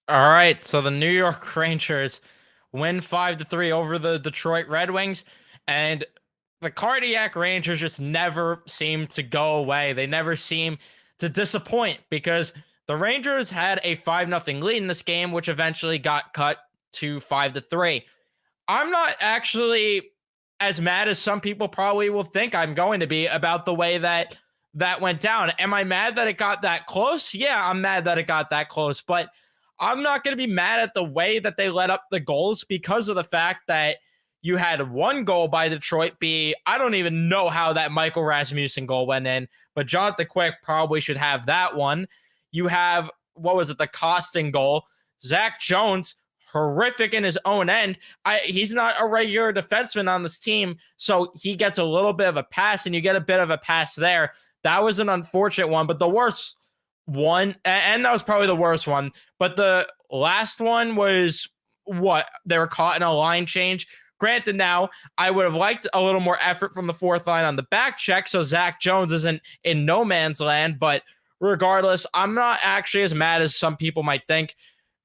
All right, so the New York Rangers win 5-3 over the Detroit Red Wings, and the Cardiac Rangers just never seem to go away. They never seem to disappoint because the Rangers had a 5-0 lead in this game, which eventually got cut to 5-3. I'm not actually as mad as some people probably will think I'm going to be about the way that went down. Am I mad that it got that close? Yeah, I'm mad that it got that close, but I'm not going to be mad at the way that they let up the goals because of the fact that you had one goal by Detroit be, I don't even know how that Michael Rasmussen goal went in, but Jonathan Quick probably should have that one. You have, what was it, the Costin goal. Zach Jones, horrific in his own end. He's not a regular defenseman on this team, so he gets a little bit of a pass, and you get a bit of a pass there. That was an unfortunate one, but the worst one, and that was probably the worst one, but the last one was what? They were caught in a line change. Granted, now I would have liked a little more effort from the fourth line on the back check so Zach Jones isn't in no man's land, but regardless, I'm not actually as mad as some people might think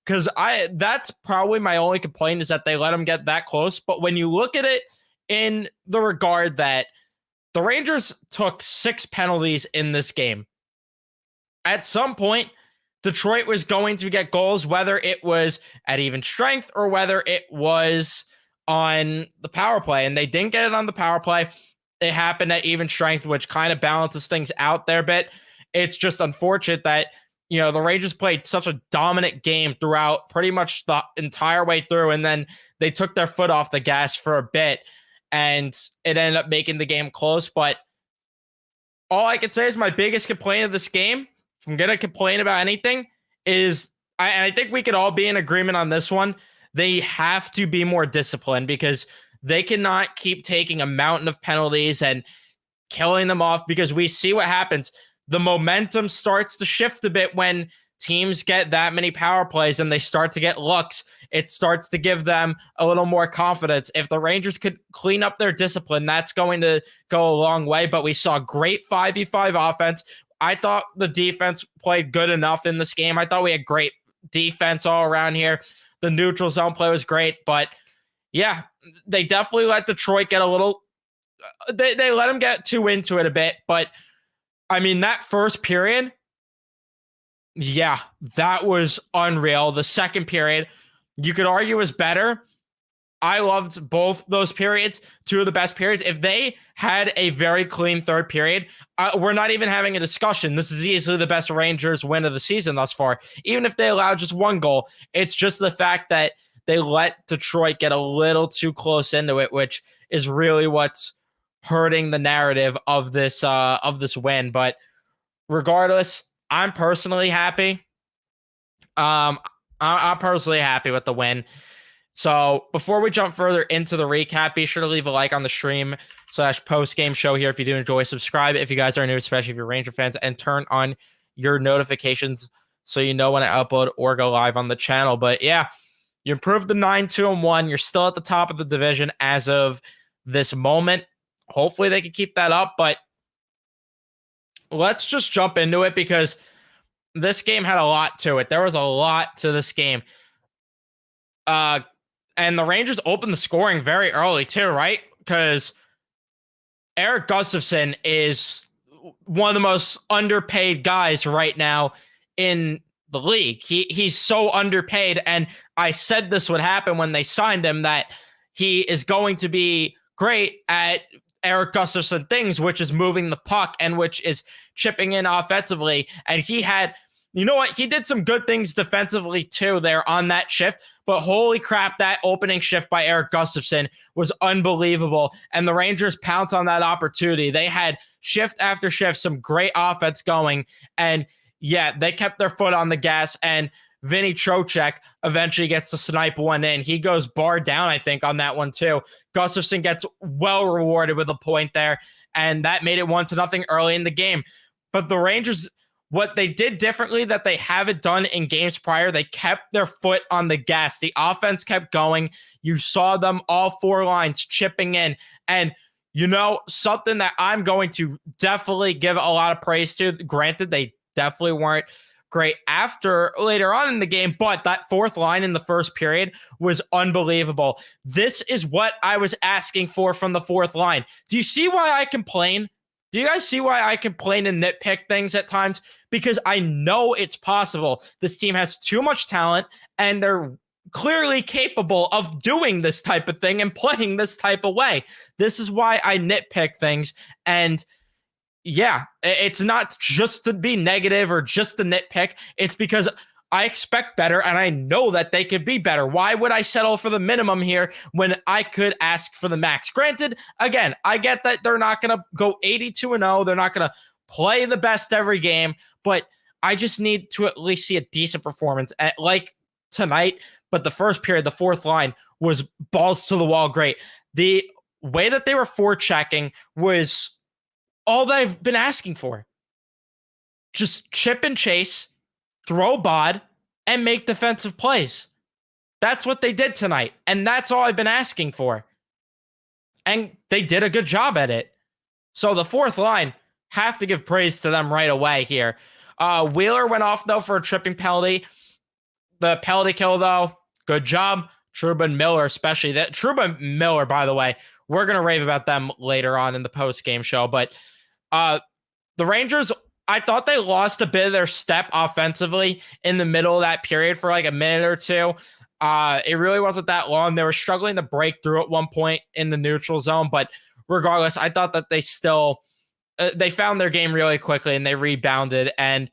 because that's probably my only complaint is that they let him get that close. But when you look at it in the regard that the Rangers took 6 penalties in this game, at some point, Detroit was going to get goals, whether it was at even strength or whether it was on the power play. And they didn't get it on the power play. It happened at even strength, which kind of balances things out there a bit. It's just unfortunate that, the Rangers played such a dominant game throughout pretty much the entire way through. And then they took their foot off the gas for a bit and it ended up making the game close. But all I can say is my biggest complaint of this game, if I'm going to complain about anything, is I think we could all be in agreement on this one. They have to be more disciplined because they cannot keep taking a mountain of penalties and killing them off because we see what happens. The momentum starts to shift a bit when teams get that many power plays and they start to get looks. It starts to give them a little more confidence. If the Rangers could clean up their discipline, that's going to go a long way. But we saw great 5v5 offense. I thought the defense played good enough in this game. I thought we had great defense all around here. The neutral zone play was great, but yeah, they definitely let Detroit get a little. They let them get too into it a bit, but I mean that first period, yeah, that was unreal. The second period, you could argue was better. I loved both those periods, two of the best periods. If they had a very clean third period, we're not even having a discussion. This is easily the best Rangers win of the season thus far. Even if they allowed just one goal, it's just the fact that they let Detroit get a little too close into it, which is really what's hurting the narrative of this win. But regardless, I'm personally happy. I'm personally happy with the win. So before we jump further into the recap, be sure to leave a like on the stream/post-game show here if you do enjoy. Subscribe if you guys are new, especially if you're Ranger fans, and turn on your notifications so you know when I upload or go live on the channel. But yeah, you improved the 9-2-1. You're still at the top of the division as of this moment. Hopefully they can keep that up, but let's just jump into it because this game had a lot to it. There was a lot to this game. And the Rangers opened the scoring very early too, right? Because Erik Gustafsson is one of the most underpaid guys right now in the league. He's so underpaid, and I said this would happen when they signed him, that he is going to be great at Erik Gustafsson things, which is moving the puck and which is chipping in offensively. And he had, you know what? He did some good things defensively too there on that shift. But holy crap, that opening shift by Erik Gustafsson was unbelievable. And the Rangers pounced on that opportunity. They had shift after shift, some great offense going. And yeah, they kept their foot on the gas. And Vinny Trocheck eventually gets to snipe one in. He goes bar down, I think, on that one too. Gustafsson gets well rewarded with a point there. And that made it 1-0 early in the game. But the Rangers, what they did differently that they haven't done in games prior, they kept their foot on the gas. The offense kept going. You saw them all 4 lines chipping in. And, something that I'm going to definitely give a lot of praise to, granted, they definitely weren't great after later on in the game, but that fourth line in the first period was unbelievable. This is what I was asking for from the fourth line. Do you see why I complain? Do you guys see why I complain and nitpick things at times? Because I know it's possible. This team has too much talent, and they're clearly capable of doing this type of thing and playing this type of way. This is why I nitpick things. And yeah, it's not just to be negative or just to nitpick. It's because I expect better, and I know that they could be better. Why would I settle for the minimum here when I could ask for the max? Granted, again, I get that they're not going to go 82-0. They're not going to play the best every game, but I just need to at least see a decent performance like tonight. But the first period, the fourth line was balls to the wall great. The way that they were forechecking was all that I've been asking for. Just chip and chase, throw bod, and make defensive plays. That's what they did tonight, and that's all I've been asking for. And they did a good job at it. So the fourth line, have to give praise to them right away here. Wheeler went off, though, for a tripping penalty. The penalty kill, though, good job. Trouba and Miller, especially. Trouba and Miller, by the way, we're going to rave about them later on in the post-game show. But the Rangers, I thought they lost a bit of their step offensively in the middle of that period for like a minute or two. It really wasn't that long. They were struggling to break through at one point in the neutral zone. But regardless, I thought that they still they found their game really quickly and they rebounded. And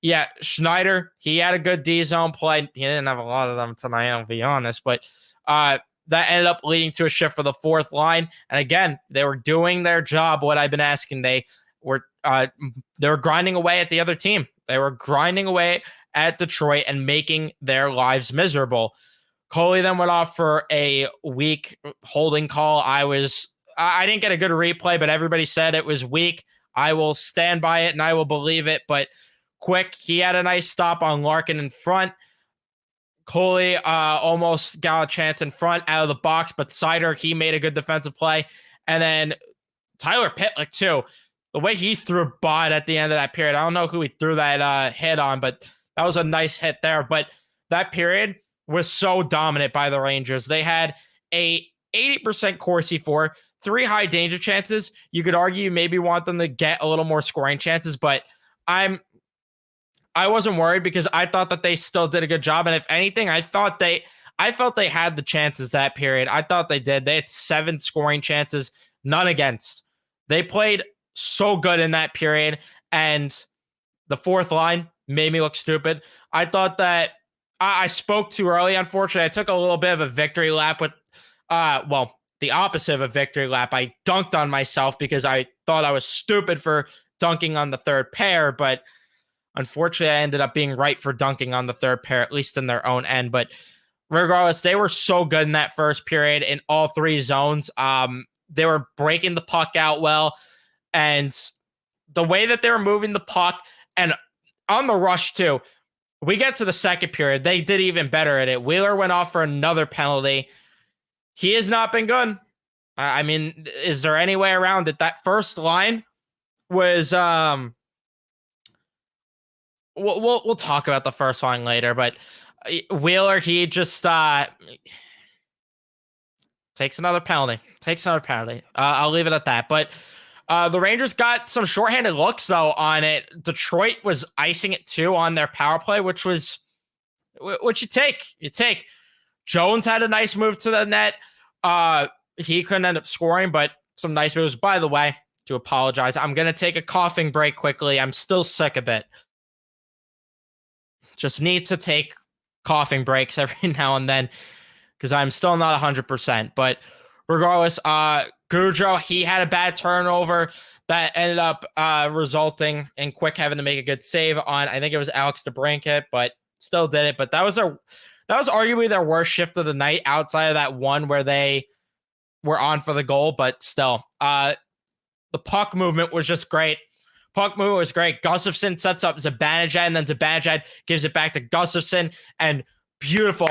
yeah, Schneider, he had a good D-zone play. He didn't have a lot of them tonight, I'll be honest. But that ended up leading to a shift for the fourth line. And again, they were doing their job, what I've been asking. They were grinding away at the other team. They were grinding away at Detroit and making their lives miserable. Coley then went off for a weak holding call. I didn't get a good replay, but everybody said it was weak. I will stand by it and I will believe it. But Quick, he had a nice stop on Larkin in front. Coley almost got a chance in front out of the box, but Seider, he made a good defensive play. And then Tyler Pitlick, too. The way he threw bod at the end of that period, I don't know who he threw that hit on, but that was a nice hit there. But that period was so dominant by the Rangers. They had a 80% Corsi for 3 high danger chances. You could argue you maybe want them to get a little more scoring chances, but I wasn't worried because I thought that they still did a good job. And if anything, I felt they had the chances that period. I thought they did. They had 7 scoring chances, none against. They played so good in that period. And the fourth line made me look stupid. I thought that I spoke too early, unfortunately. I took a little bit of a victory lap with, the opposite of a victory lap. I dunked on myself because I thought I was stupid for dunking on the third pair, but unfortunately, I ended up being right for dunking on the third pair, at least in their own end. But regardless, they were so good in that first period in all 3 zones. They were breaking the puck out well. And the way that they were moving the puck and on the rush, too, we get to the second period. They did even better at it. Wheeler went off for another penalty. He has not been good. I mean, is there any way around it? That first line was... We'll talk about the first line later, but Wheeler, he just takes another penalty. I'll leave it at that. But the Rangers got some shorthanded looks, though, on it. Detroit was icing it, too, on their power play, which you take. Jones had a nice move to the net. He couldn't end up scoring, but some nice moves. By the way, to apologize, I'm going to take a coughing break quickly. I'm still sick a bit. Just need to take coughing breaks every now and then because I'm still not 100%. But regardless, Gaudreau, he had a bad turnover that ended up resulting in Quick having to make a good save on, I think it was Alex DeBrincat, but still did it. But that was arguably their worst shift of the night outside of that one where they were on for the goal. But still, the puck movement was just great. Puck move was great. Gustafsson sets up Zibanejad, and then Zibanejad gives it back to Gustafsson. And beautiful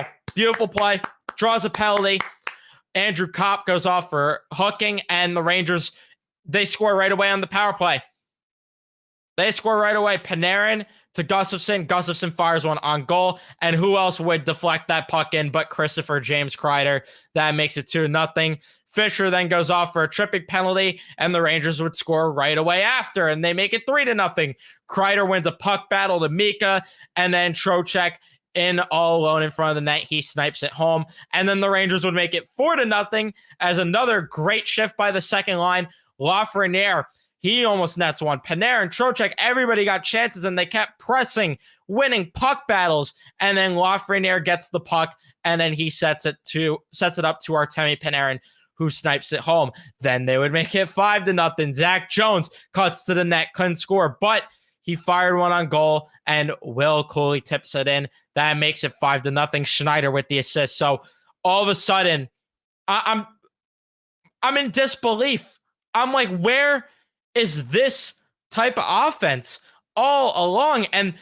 play. Draws a penalty. Andrew Kopp goes off for hooking, and the Rangers, they score right away on the power play. They score right away. Panarin to Gustafson. Gustafson fires one on goal. And who else would deflect that puck in but Christopher James Kreider? That makes it 2-0. Fisher then goes off for a tripping penalty, and the Rangers would score right away after, and they make it 3-0. Kreider wins a puck battle to Mika, and then Trocheck in all alone in front of the net. He snipes it home, and then the Rangers would make it 4-0 as another great shift by the second line. Lafreniere, he almost nets one. Panarin, Trocheck, everybody got chances, and they kept pressing, winning puck battles, and then Lafreniere gets the puck, and then he sets it up to Artemi Panarin, who snipes it home. Then they would make it 5-0. Zach Jones cuts to the net, couldn't score, but he fired one on goal, and Will Cooley tips it in. That makes it 5-0. Schneider with the assist. So all of a sudden, I'm in disbelief. I'm like, where is this type of offense all along? And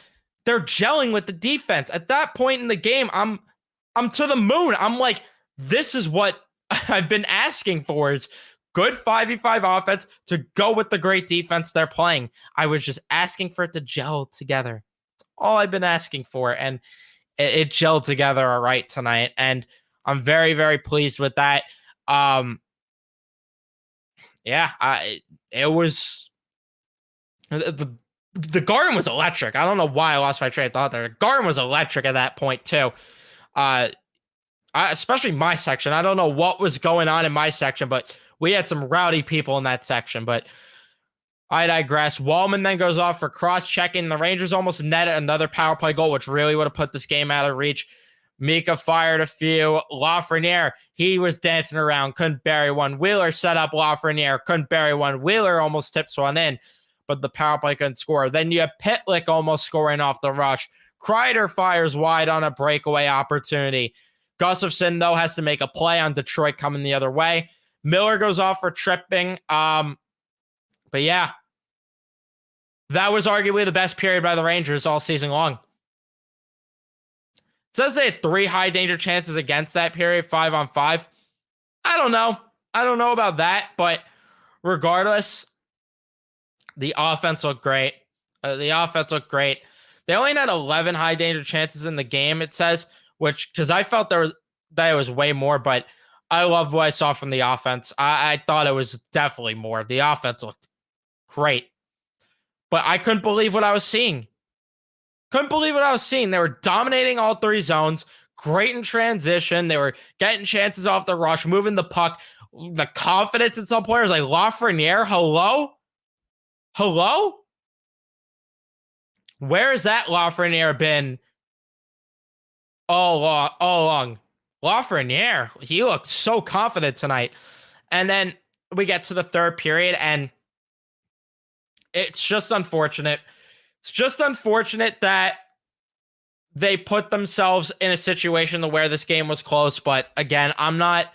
they're gelling with the defense. At that point in the game, I'm to the moon. I'm like, this is what I've been asking for, is good 5v5 offense to go with the great defense they're playing. I was just asking for it to gel together. That's all I've been asking for, and it gelled together all right tonight, and I'm very, very pleased with that. It was the Garden was electric. I don't know why I lost my train of thought there. The Garden was electric at that point too. Especially my section. I don't know what was going on in my section, but we had some rowdy people in that section. But I digress. Wallman then goes off for cross-checking. The Rangers almost netted another power play goal, which really would have put this game out of reach. Mika fired a few. Lafreniere, he was dancing around, couldn't bury one. Wheeler set up Lafreniere, couldn't bury one. Wheeler almost tips one in, but the power play couldn't score. Then you have Pitlick almost scoring off the rush. Kreider fires wide on a breakaway opportunity. Gustafson, though, has to make a play on Detroit coming the other way. Miller goes off for tripping. But yeah, that was arguably the best period by the Rangers all season long. It says they had 3 high danger chances against that period, 5-on-5. I don't know. I don't know about that, but regardless, the offense looked great. They only had 11 high danger chances in the game, it says, which, because I felt that it was way more, but I love what I saw from the offense. I thought it was definitely more. The offense looked great, but I couldn't believe what I was seeing. They were dominating all 3 zones, great in transition. They were getting chances off the rush, moving the puck. The confidence in some players like Lafreniere, hello? Where has that Lafreniere been all along? Lafreniere, he looked so confident tonight. And then we get to the third period, and it's just unfortunate. It's just unfortunate that they put themselves in a situation to where this game was close. But again, I'm not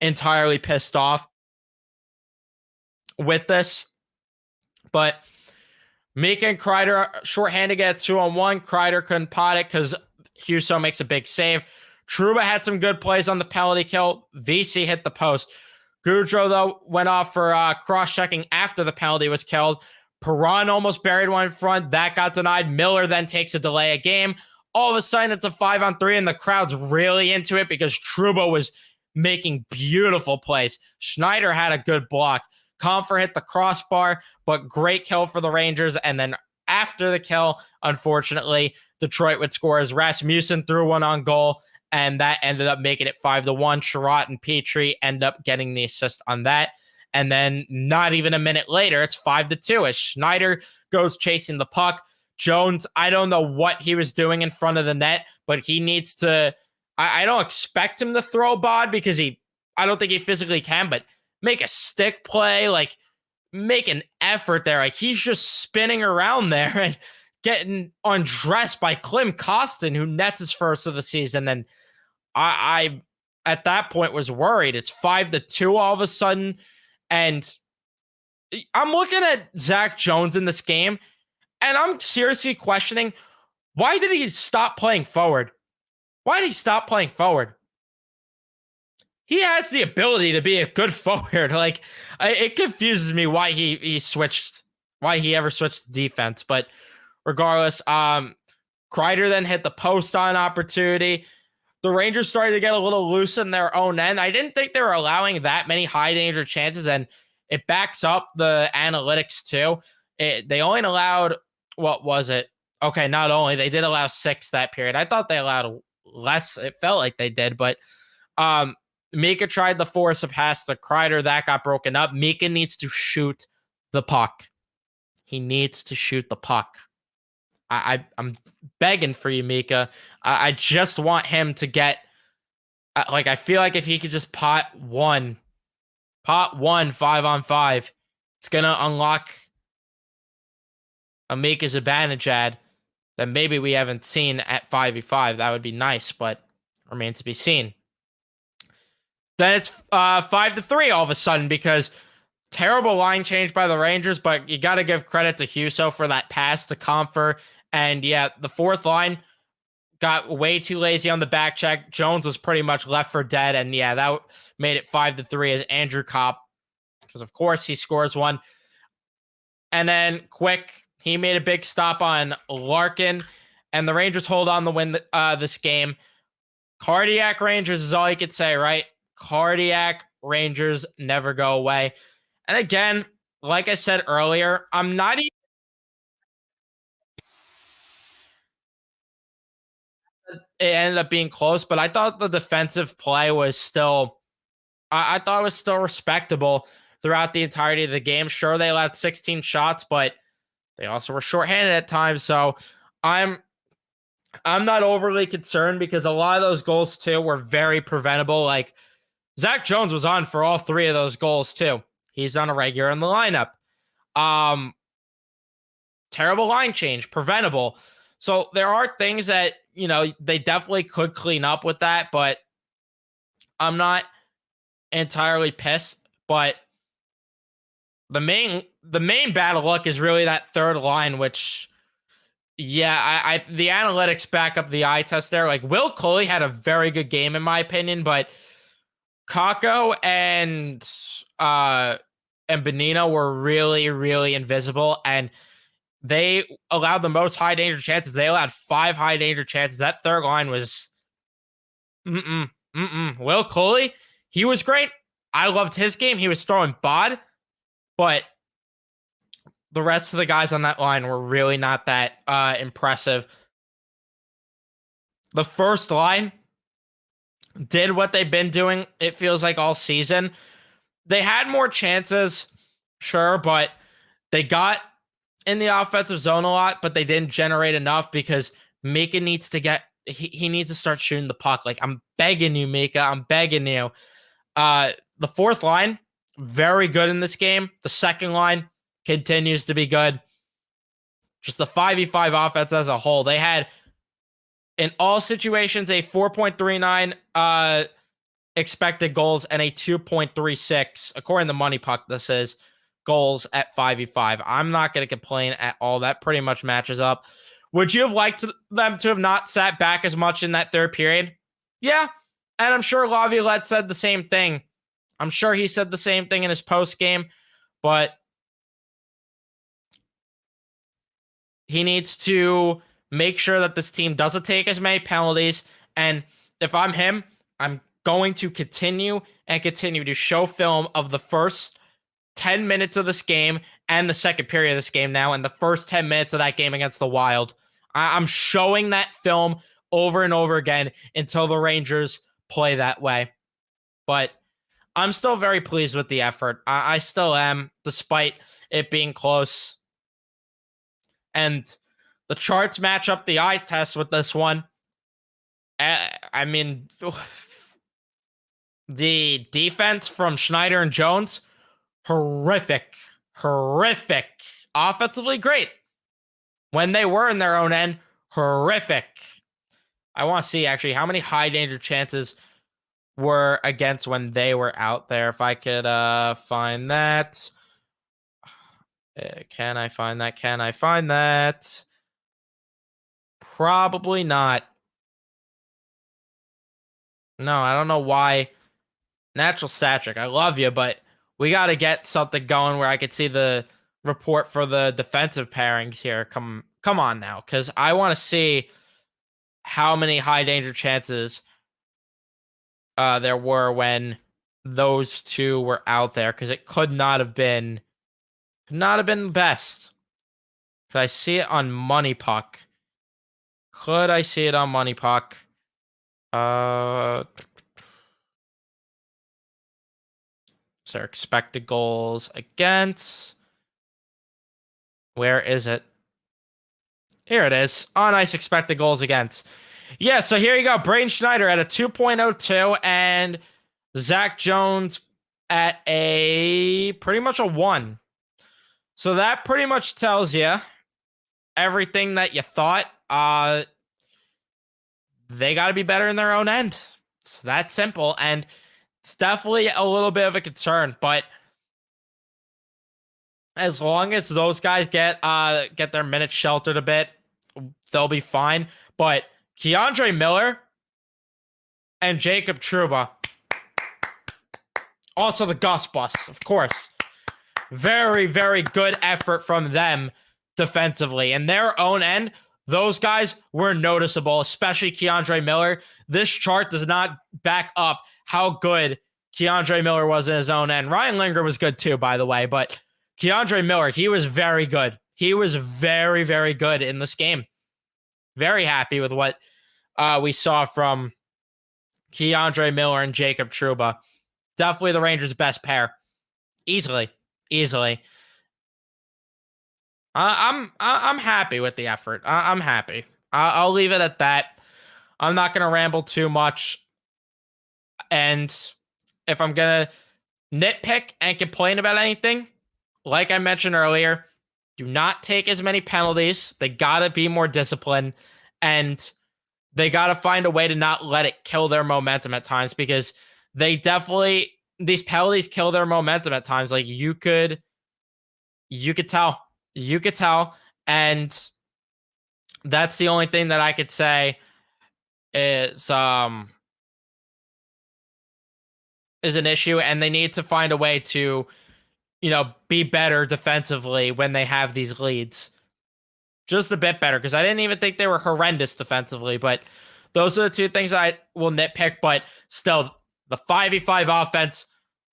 entirely pissed off with this. But Mika and Kreider shorthanded at 2-on-1. Kreider couldn't pot it because Husso makes a big save. Trouba had some good plays on the penalty kill. VC hit the post. Goudreau, though, went off for cross-checking after the penalty was killed. Perron almost buried one in front. That got denied. Miller then takes a delay of game. All of a sudden, it's a 5-on-3, and the crowd's really into it because Trouba was making beautiful plays. Schneider had a good block. Comfer hit the crossbar, but great kill for the Rangers. And then after the kill, unfortunately, Detroit would score as Rasmussen threw one on goal, and that ended up making it 5-1. Sherratt and Petrie end up getting the assist on that. And then not even a minute later, it's 5-2 as Schneider goes chasing the puck. Jones, I don't know what he was doing in front of the net, but he needs to, I don't expect him to throw Bod because I don't think he physically can, but make a stick play, like make an effort there. Like he's just spinning around there and getting undressed by Klim Kostin, who nets his first of the season. And I at that point was worried. It's 5-2 all of a sudden. And I'm looking at Zach Jones in this game, and I'm seriously questioning, why did he stop playing forward? He has the ability to be a good forward. Like, it confuses me why he ever switched to defense. But regardless, Kreider then hit the post on opportunity. The Rangers started to get a little loose in their own end. I didn't think they were allowing that many high danger chances, and it backs up the analytics too. They only allowed, what was it? Okay, not only they did allow 6 that period. I thought they allowed less. It felt like they did, but Mika tried to force a pass to Kreider. That got broken up. Mika needs to shoot the puck. He needs to shoot the puck. I'm begging for you, Mika. I just want him to get, I feel like if he could just pot one 5-on-5, it's going to unlock a Mika's advantage ad that maybe we haven't seen at 5v5. That would be nice, but remains to be seen. Then it's 5-3 all of a sudden because terrible line change by the Rangers, but you got to give credit to Husso for that pass to Comfer. And yeah, the fourth line got way too lazy on the back check. Jones was pretty much left for dead. And yeah, that made it 5-3 as Andrew Kopp, because of course he scores one. And then Quick, he made a big stop on Larkin, and the Rangers hold on to win this game. Cardiac Rangers is all you could say, right? Cardiac Rangers never go away. And again, like I said earlier, I'm not even. It ended up being close, but I thought the defensive play was still. I thought it was still respectable throughout the entirety of the game. Sure, they allowed 16 shots, but they also were shorthanded at times. So I'm not overly concerned because a lot of those goals too were very preventable. Like Zach Jones was on for all 3 of those goals too. He's on a regular in the lineup. Terrible line change, preventable. So there are things that, they definitely could clean up with that, but I'm not entirely pissed. But the main bad luck is really that third line, which, yeah, the analytics back up the eye test there. Like Will Coley had a very good game in my opinion, but Kakko and Bonino were really, really invisible, and they allowed the most high danger chances. They allowed 5 high danger chances. That third line was Will Coley, he was great. I loved his game. He was throwing bod, but the rest of the guys on that line were really not that impressive. The first line did what they've been doing, it feels like, all season. They had more chances, sure, but they got in the offensive zone a lot, but they didn't generate enough because Mika needs to get, he needs to start shooting the puck. Like, I'm begging you, Mika. I'm begging you. The fourth line, very good in this game. The second line continues to be good. Just the 5v5 offense as a whole. They had, in all situations, a 4.39 expected goals and a 2.36, according to Money Puck, this is, goals at 5v5. I'm not going to complain at all. That pretty much matches up. Would you have liked them to have not sat back as much in that third period? Yeah. And I'm sure Laviolette said the same thing. I'm sure he said the same thing in his post game, but he needs to make sure that this team doesn't take as many penalties. And if I'm him, I'm going to continue to show film of the first 10 minutes of this game and the second period of this game now, and the first 10 minutes of that game against the Wild. I'm showing that film over and over again until the Rangers play that way. But I'm still very pleased with the effort. I still am, despite it being close. And the charts match up the eye test with this one. I mean, the defense from Schneider and Jones, horrific. Offensively, great. When they were in their own end, horrific. I want to see, actually, how many high danger chances were against when they were out there. If I could find that. Can I find that? Probably not. No, I don't know why. Natural Statric, I love you, but we got to get something going where I could see the report for the defensive pairings here come Come on now, because I want to see how many high danger chances there were when those two were out there, because it could not have been the best. Could I see it on Money Puck? Could I see it on Money Puck? Uh, so expected goals against. Where is it? Here it is. On ice expected goals against. Yeah, so here you go. Braden Schneider at a 2.02 and Zach Jones at a pretty much a 1. So that pretty much tells you everything that you thought. They got to be better in their own end. It's that simple. And it's definitely a little bit of a concern, but as long as those guys get their minutes sheltered a bit, they'll be fine. But Keandre Miller and Jacob Trouba, also the Gus Bus, of course. Very, very good effort from them defensively. In their own end, those guys were noticeable, especially Keandre Miller. This chart does not back up how good Keandre Miller was in his own end. Ryan Lindgren was good too, by the way, but Keandre Miller, he was very good. He was very, very good in this game. Very happy with what we saw from Keandre Miller and Jacob Trouba. Definitely the Rangers' best pair. Easily. I'm happy with the effort. I'm happy. I'll leave it at that. I'm not gonna ramble too much. And if I'm gonna nitpick and complain about anything, like I mentioned earlier, do not take as many penalties. They gotta be more disciplined, and they gotta find a way to not let it kill their momentum at times, because these penalties kill their momentum at times. Like you could tell. You could tell. And that's the only thing that I could say is an issue. And they need to find a way to, be better defensively when they have these leads. Just a bit better, because I didn't even think they were horrendous defensively, but those are the two things I will nitpick. But still, the 5v5 offense,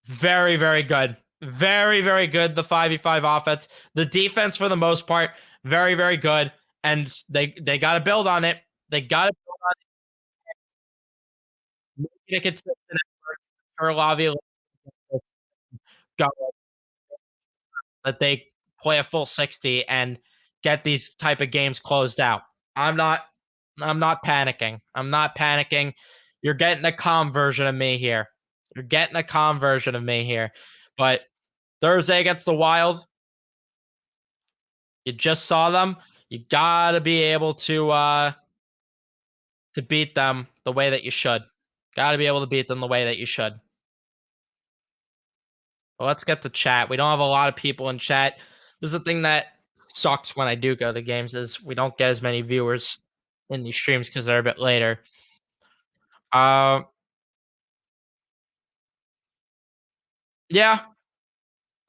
very, very good. Very, very good. The 5v5 offense. The defense, for the most part, very, very good. And they got to build on it. They got to build on it. Make it a consistent effort for Lavi that they play a full 60 and get these type of games closed out. I'm not I'm not panicking. I'm not panicking. You're getting a calm version of me here. You're getting a calm version of me here. But Thursday against the Wild, you just saw them. You gotta be able to beat them the way that you should. Gotta be able to beat them the way that you should. Well, let's get to chat. We don't have a lot of people in chat. This is the thing that sucks when I do go to games, is we don't get as many viewers in these streams because they're a bit later. Uh, yeah,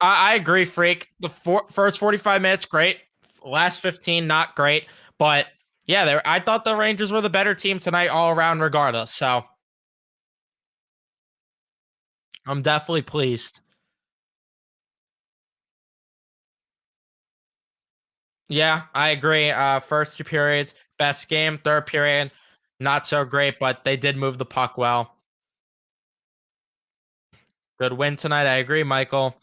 I agree, Freak. The first 45 minutes, great. Last 15, not great. But yeah, I thought the Rangers were the better team tonight all around, regardless. So I'm definitely pleased. Yeah, I agree. First two periods, best game. Third period, not so great, but they did move the puck well. Good win tonight. I agree, Michael.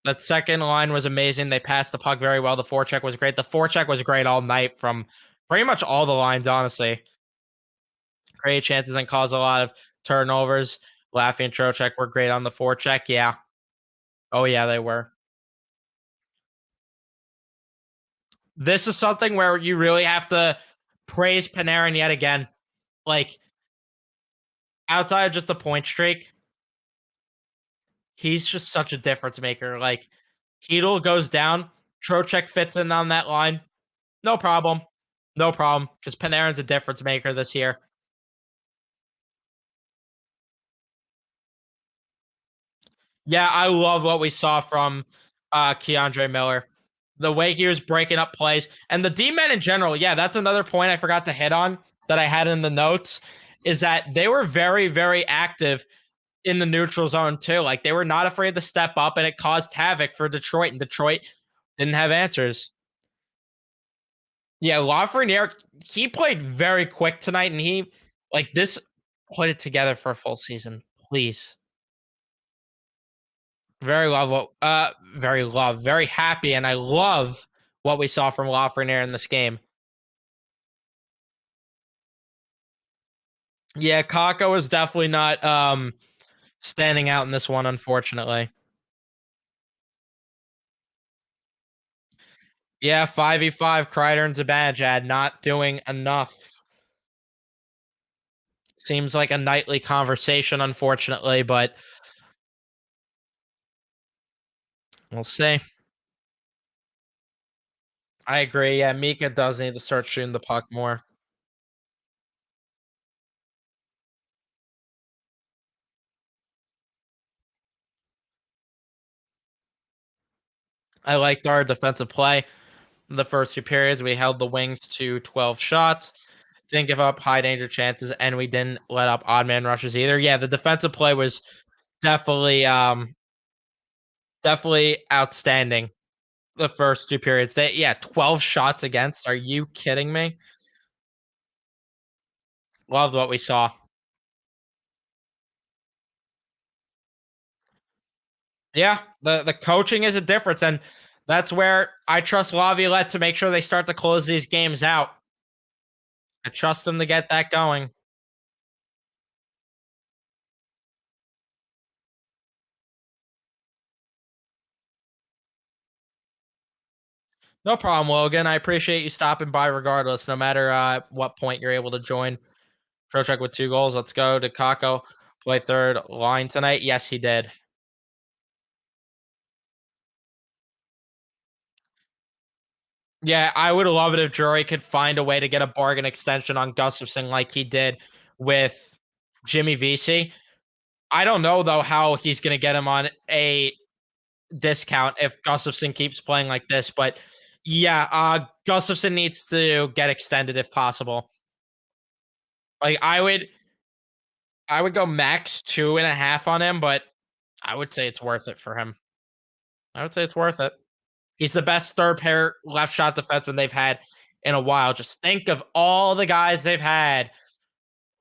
That second line was amazing. They passed the puck very well. The forecheck was great. The forecheck was great all night from pretty much all the lines, honestly. Create chances and cause a lot of turnovers. Laffy and Trocheck were great on the forecheck. Yeah. Oh, yeah, they were. This is something where you really have to praise Panarin yet again. Like, outside of just a point streak, he's just such a difference maker. Like, Heedle goes down, Trocheck fits in on that line. No problem. No problem. Because Panarin's a difference maker this year. Yeah, I love what we saw from Keandre Miller. The way he was breaking up plays and the D men in general. Yeah, that's another point I forgot to hit on that I had in the notes is that they were very, very active in the neutral zone too. Like they were not afraid to step up, and it caused havoc for Detroit. And Detroit didn't have answers. Yeah, Lafreniere, he played very quick tonight, and he like this put it together for a full season. Please, very happy, and I love what we saw from Lafreniere in this game. Yeah, Kako was definitely not standing out in this one, unfortunately. Yeah, 5v5, Kreider and Zibanejad not doing enough. Seems like a nightly conversation, unfortunately, but we'll see. I agree. Yeah, Mika does need to start shooting the puck more. I liked our defensive play. In the first two periods, we held the Wings to 12 shots, didn't give up high danger chances, and we didn't let up odd man rushes either. Yeah, the defensive play was definitely definitely outstanding the first two periods. 12 shots against. Are you kidding me? Loved what we saw. Yeah, the coaching is a difference, and that's where I trust Laviolette to make sure they start to close these games out. I trust them to get that going. No problem, Logan. I appreciate you stopping by regardless, no matter what point you're able to join. Trocheck with 2 goals. Let's go. Did Kako play third line tonight? Yes, he did. Yeah, I would love it if Drury could find a way to get a bargain extension on Gustafson like he did with Jimmy Vesey. I don't know though how he's going to get him on a discount if Gustafson keeps playing like this, but yeah, Gustafson needs to get extended if possible. Like I would go max 2.5 on him, but I would say it's worth it for him. I would say it's worth it. He's the best third pair left shot defenseman they've had in a while. Just think of all the guys they've had.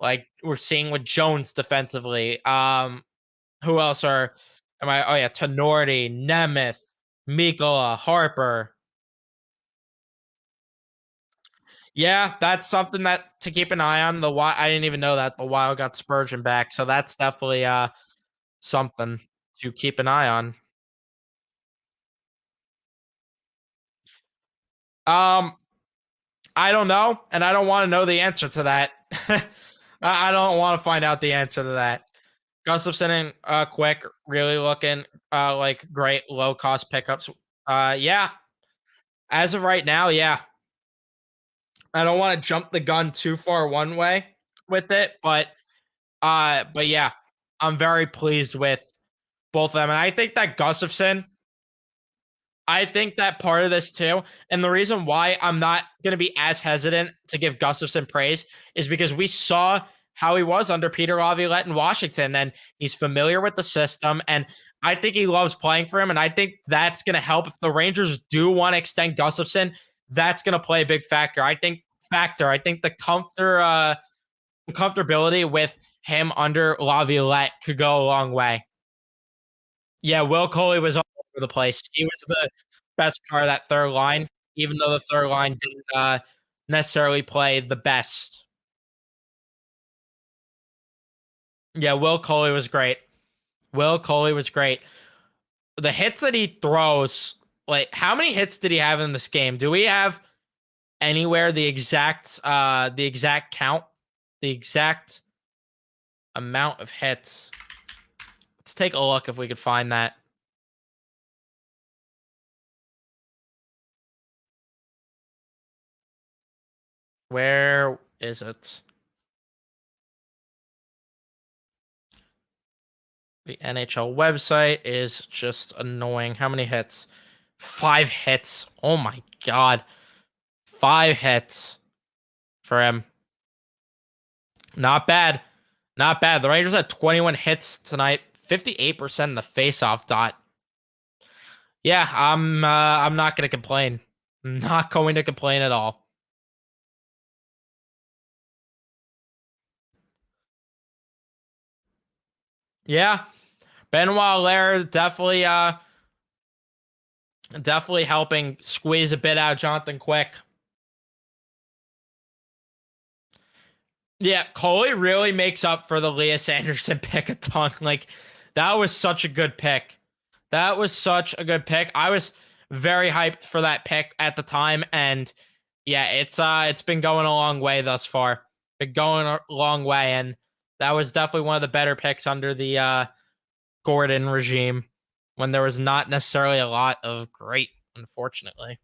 Like we're seeing with Jones defensively. Who else are am I? Oh yeah, Tenorti, Nemeth, Mikola, Harper. Yeah, that's something that to keep an eye on. The Wild, I didn't even know that the Wild got Spurgeon back, so that's definitely something to keep an eye on. Um, I don't know, and I don't want to know the answer to that. I don't want to find out the answer to that. Gustafson and Quick really looking like great low cost pickups. Yeah, as of right now, yeah. I don't want to jump the gun too far one way with it, but yeah, I'm very pleased with both of them, and I think that Gustafson I think that part of this too, and the reason why I'm not going to be as hesitant to give Gustafson praise is because we saw how he was under Peter Laviolette in Washington, and he's familiar with the system, and I think he loves playing for him, and I think that's going to help if the Rangers do want to extend Gustafson. That's going to play a big factor. I think the comfortability with him under Laviolette could go a long way. Yeah, Will Coley was all over the place. He was the best part of that third line, even though the third line didn't necessarily play the best. Yeah, Will Coley was great. Will Coley was great. The hits that he throws, like how many hits did he have in this game? Do we have anywhere the exact count, the exact amount of hits? Let's take a look if we could find that. Where is it? The NHL website is just annoying. How many hits? 5 hits. Oh my God. 5 hits for him. Not bad. Not bad. The Rangers had 21 hits tonight, 58% in the faceoff dot. Yeah, I'm not gonna complain. I'm not going to complain at all. Yeah. Benoit Lair definitely helping squeeze a bit out of Jonathan Quick. Yeah, Coley really makes up for the Elias Anderson pick a ton. Like, that was such a good pick. That was such a good pick. I was very hyped for that pick at the time, and yeah, it's been going a long way thus far. Been going a long way, and that was definitely one of the better picks under the Gordon regime when there was not necessarily a lot of great, unfortunately.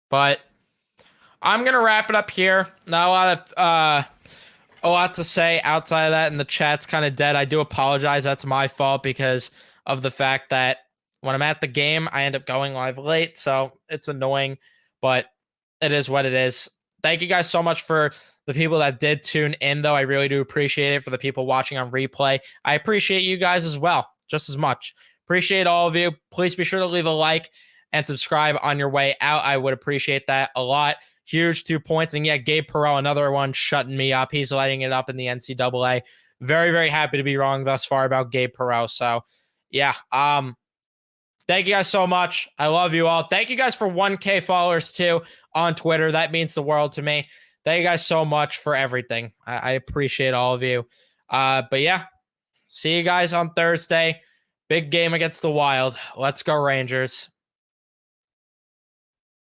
But I'm gonna wrap it up here. Not a lot to say outside of that, and the chat's kind of dead. I do apologize. That's my fault because of the fact that when I'm at the game, I end up going live late, so it's annoying, but it is what it is. Thank you guys so much for the people that did tune in, though. I really do appreciate it. For the people watching on replay, I appreciate you guys as well, just as much. Appreciate all of you. Please be sure to leave a like and subscribe on your way out. I would appreciate that a lot. Huge 2 points. And yeah, Gabe Perreault, another one shutting me up. He's lighting it up in the NCAA. Very, very happy to be wrong thus far about Gabe Perreault. So yeah, thank you guys so much. I love you all. Thank you guys for 1K followers too on Twitter. That means the world to me. Thank you guys so much for everything. I appreciate all of you. But yeah, see you guys on Thursday. Big game against the Wild. Let's go Rangers.